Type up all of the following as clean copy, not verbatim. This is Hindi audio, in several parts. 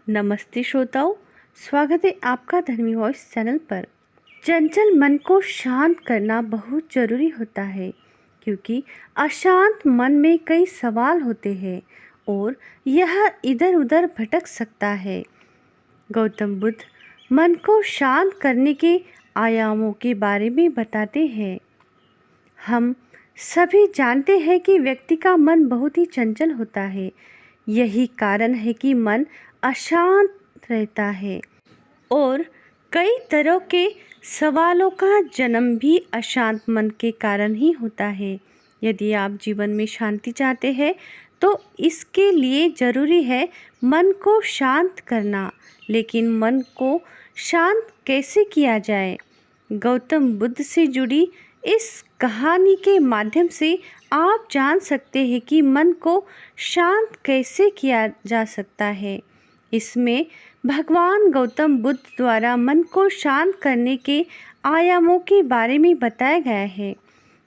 नमस्ते श्रोताओं, स्वागत है आपका धर्मी वॉइस चैनल पर। चंचल मन को शांत करना बहुत ज़रूरी होता है क्योंकि अशांत मन में कई सवाल होते हैं और यह इधर उधर भटक सकता है। गौतम बुद्ध मन को शांत करने के आयामों के बारे में बताते हैं। हम सभी जानते हैं कि व्यक्ति का मन बहुत ही चंचल होता है। यही कारण है कि मन अशांत रहता है और कई तरह के सवालों का जन्म भी अशांत मन के कारण ही होता है। यदि आप जीवन में शांति चाहते हैं तो इसके लिए ज़रूरी है मन को शांत करना। लेकिन मन को शांत कैसे किया जाए? गौतम बुद्ध से जुड़ी इस कहानी के माध्यम से आप जान सकते हैं कि मन को शांत कैसे किया जा सकता है। इसमें भगवान गौतम बुद्ध द्वारा मन को शांत करने के आयामों के बारे में बताया गया है।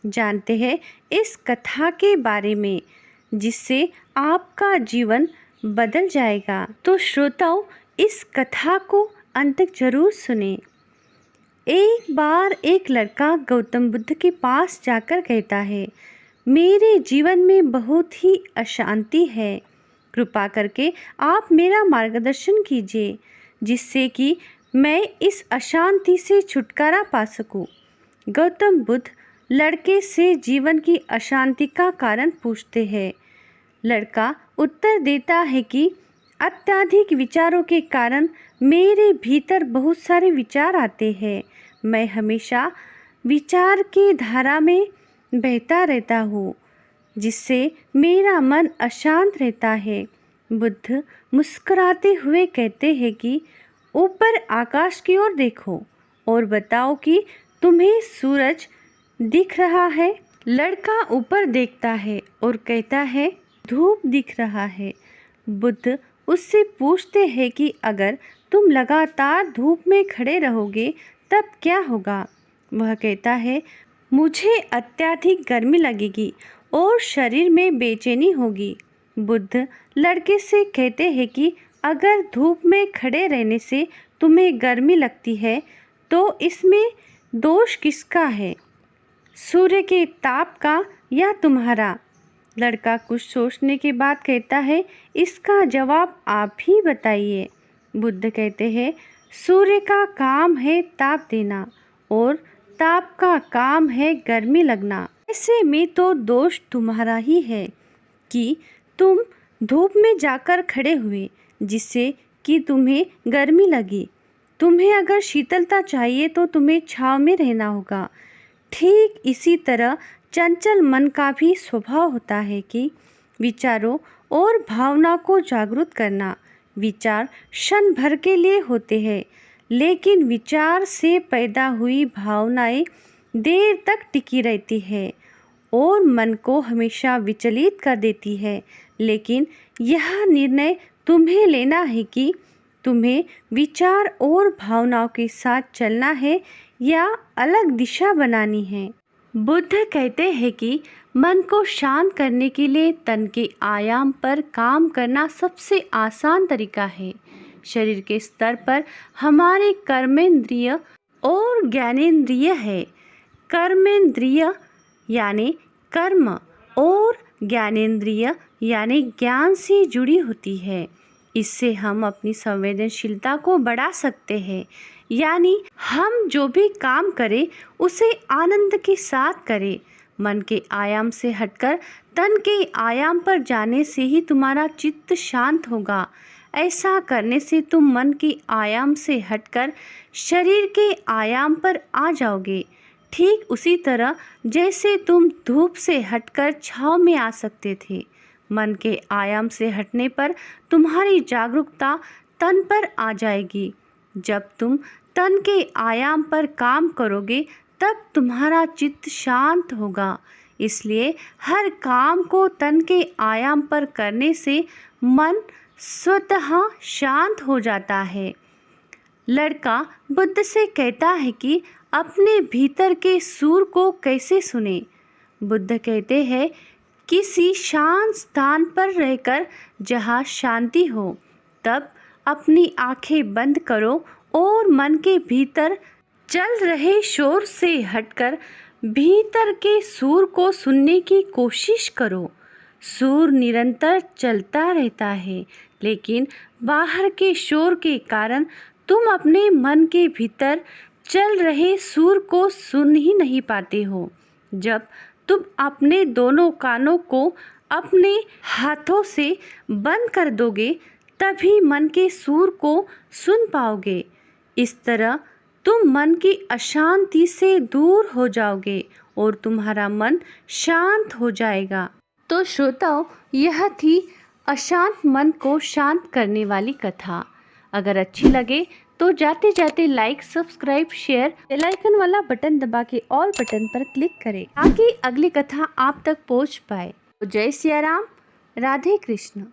जानते हैं इस कथा के बारे में जिससे आपका जीवन बदल जाएगा। तो श्रोताओं, इस कथा को अंत तक जरूर सुने। एक बार एक लड़का गौतम बुद्ध के पास जाकर कहता है, मेरे जीवन में बहुत ही अशांति है, कृपा करके आप मेरा मार्गदर्शन कीजिए जिससे कि मैं इस अशांति से छुटकारा पा सकूं। गौतम बुद्ध लड़के से जीवन की अशांति का कारण पूछते हैं। लड़का उत्तर देता है कि अत्यधिक विचारों के कारण मेरे भीतर बहुत सारे विचार आते हैं। मैं हमेशा विचार की धारा में बहता रहता हूँ जिससे मेरा मन अशांत रहता है। बुद्ध मुस्कुराते हुए कहते हैं कि ऊपर आकाश की ओर देखो और बताओ कि तुम्हें सूरज दिख रहा है। लड़का ऊपर देखता है और कहता है धूप दिख रहा है। बुद्ध उससे पूछते हैं कि अगर तुम लगातार धूप में खड़े रहोगे तब क्या होगा? वह कहता है मुझे अत्यधिक गर्मी लगेगी और शरीर में बेचैनी होगी। बुद्ध लड़के से कहते हैं कि अगर धूप में खड़े रहने से तुम्हें गर्मी लगती है तो इसमें दोष किसका है, सूर्य के ताप का या तुम्हारा? लड़का कुछ सोचने के बाद कहता है इसका जवाब आप ही बताइए। बुद्ध कहते हैं सूर्य का काम है ताप देना और ताप का काम है गर्मी लगना। ऐसे में तो दोष तुम्हारा ही है कि तुम धूप में जाकर खड़े हुए जिससे कि तुम्हें गर्मी लगी। तुम्हें अगर शीतलता चाहिए तो तुम्हें छांव में रहना होगा। ठीक इसी तरह चंचल मन का भी स्वभाव होता है कि विचारों और भावना को जागरूक करना। विचार क्षण भर के लिए होते हैं लेकिन विचार से पैदा हुई भावनाएं देर तक टिकी रहती है और मन को हमेशा विचलित कर देती है। लेकिन यह निर्णय तुम्हें लेना है कि तुम्हें विचार और भावनाओं के साथ चलना है या अलग दिशा बनानी है। बुद्ध कहते हैं कि मन को शांत करने के लिए तन के आयाम पर काम करना सबसे आसान तरीका है। शरीर के स्तर पर हमारे कर्मेंद्रिय और ज्ञानेंद्रिय है। कर्मेंद्रिय यानी कर्म और ज्ञानेंद्रिय यानी ज्ञान से जुड़ी होती है। इससे हम अपनी संवेदनशीलता को बढ़ा सकते हैं, यानी हम जो भी काम करें उसे आनंद के साथ करें। मन के आयाम से हटकर तन के आयाम पर जाने से ही तुम्हारा चित्त शांत होगा। ऐसा करने से तुम मन के आयाम से हटकर शरीर के आयाम पर आ जाओगे। ठीक उसी तरह जैसे तुम धूप से हटकर छांव में आ सकते थे। मन के आयाम से हटने पर तुम्हारी जागरूकता तन पर आ जाएगी। जब तुम तन के आयाम पर काम करोगे तब तुम्हारा चित्त शांत होगा। इसलिए हर काम को तन के आयाम पर करने से मन स्वतः शांत हो जाता है। लड़का बुद्ध से कहता है कि अपने भीतर के सुर को कैसे सुने। बुद्ध कहते हैं किसी शांत स्थान पर रहकर जहाँ शांति हो तब अपनी आंखें बंद करो और मन के भीतर चल रहे शोर से हटकर भीतर के सुर को सुनने की कोशिश करो। सुर निरंतर चलता रहता है, लेकिन बाहर के शोर के कारण तुम अपने मन के भीतर चल रहे सुर को सुन ही नहीं पाते हो। जब तुम अपने दोनों कानों को अपने हाथों से बंद कर दोगे, तभी मन के सुर को सुन पाओगे। इस तरह तुम मन की अशांति से दूर हो जाओगे और तुम्हारा मन शांत हो जाएगा। तो श्रोताओं, यह थी अशांत मन को शांत करने वाली कथा। अगर अच्छी लगे तो जाते जाते like, subscribe, share, bell icon वाला बटन दबा के ऑल बटन पर क्लिक करें ताकि अगली कथा आप तक पहुंच पाए। तो जय सिया राम, राधे कृष्ण।